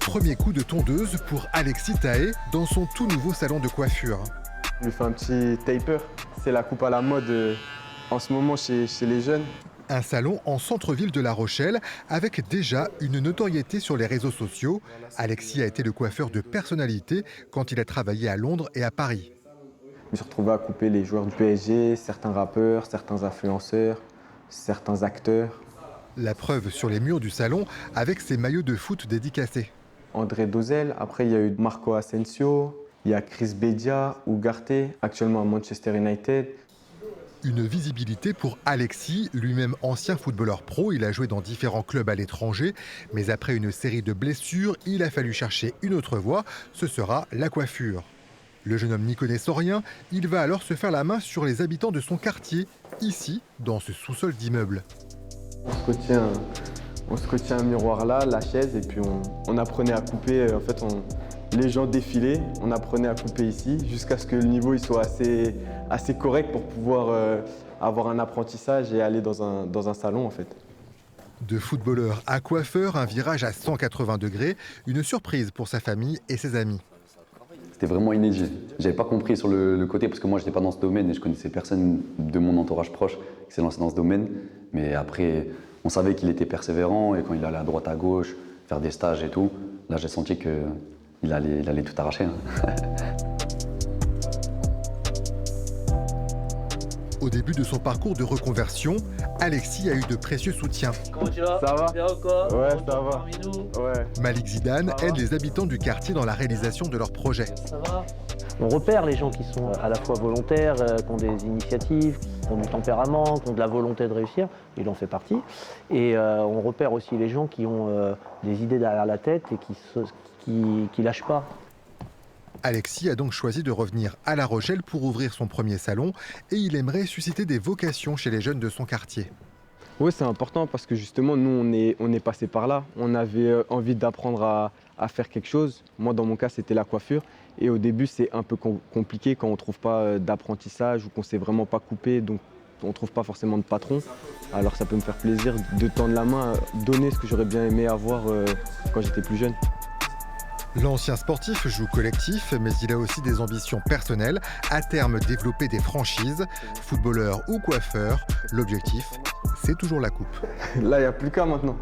Premier coup de tondeuse pour Alexis Tahé dans son tout nouveau salon de coiffure. Je lui fais un petit taper. C'est la coupe à la mode en ce moment chez les jeunes. Un salon en centre-ville de La Rochelle avec déjà une notoriété sur les réseaux sociaux. Alexis a été le coiffeur de personnalité quand il a travaillé à Londres et à Paris. Je me suis retrouvé à couper les joueurs du PSG, certains rappeurs, certains influenceurs, certains acteurs. La preuve sur les murs du salon avec ses maillots de foot dédicacés. André Dozel, après il y a eu Marco Asensio, il y a Chris Bedia, Ugarte, actuellement à Manchester United. Une visibilité pour Alexis, lui-même ancien footballeur pro. Il a joué dans différents clubs à l'étranger. Mais après une série de blessures, il a fallu chercher une autre voie. Ce sera la coiffure. Le jeune homme n'y connaissant rien, il va alors se faire la main sur les habitants de son quartier, ici, dans ce sous-sol d'immeuble. On se retient un miroir là, la chaise, et puis on apprenait à couper. En fait, les gens défilaient, on apprenait à couper ici, jusqu'à ce que le niveau il soit assez correct pour pouvoir avoir un apprentissage et aller dans un salon en fait. De footballeur à coiffeur, un virage à 180 degrés, une surprise pour sa famille et ses amis. C'était vraiment inédit. J'avais pas compris sur le côté parce que moi j'étais pas dans ce domaine et je connaissais personne de mon entourage proche qui s'est lancé dans ce domaine. Mais après, on savait qu'il était persévérant et quand il allait à droite à gauche, faire des stages et tout, là j'ai senti qu'il allait tout arracher. Au début de son parcours de reconversion, Alexis a eu de précieux soutiens. Comment tu vas? Ça va? Bien ou quoi? Ouais, ça va. Parmi nous? Ouais. Malik Zidane aide les habitants du quartier dans la réalisation de leurs projets. Ça va? On repère les gens qui sont à la fois volontaires, qui ont des initiatives, qui ont du tempérament, qui ont de la volonté de réussir, il en fait partie. Et on repère aussi les gens qui ont des idées derrière la tête et qui lâchent pas. Alexis a donc choisi de revenir à La Rochelle pour ouvrir son premier salon et il aimerait susciter des vocations chez les jeunes de son quartier. Oui, c'est important parce que justement, nous, on est passé par là. On avait envie d'apprendre à faire quelque chose. Moi, dans mon cas, c'était la coiffure. Et au début, c'est un peu compliqué quand on ne trouve pas d'apprentissage ou qu'on ne sait vraiment pas couper, donc on ne trouve pas forcément de patron. Alors ça peut me faire plaisir de tendre la main, donner ce que j'aurais bien aimé avoir quand j'étais plus jeune. L'ancien sportif joue collectif, mais il a aussi des ambitions personnelles. À terme, développer des franchises. Footballeur ou coiffeur, l'objectif, c'est toujours la coupe. Là, il n'y a plus qu'à maintenant.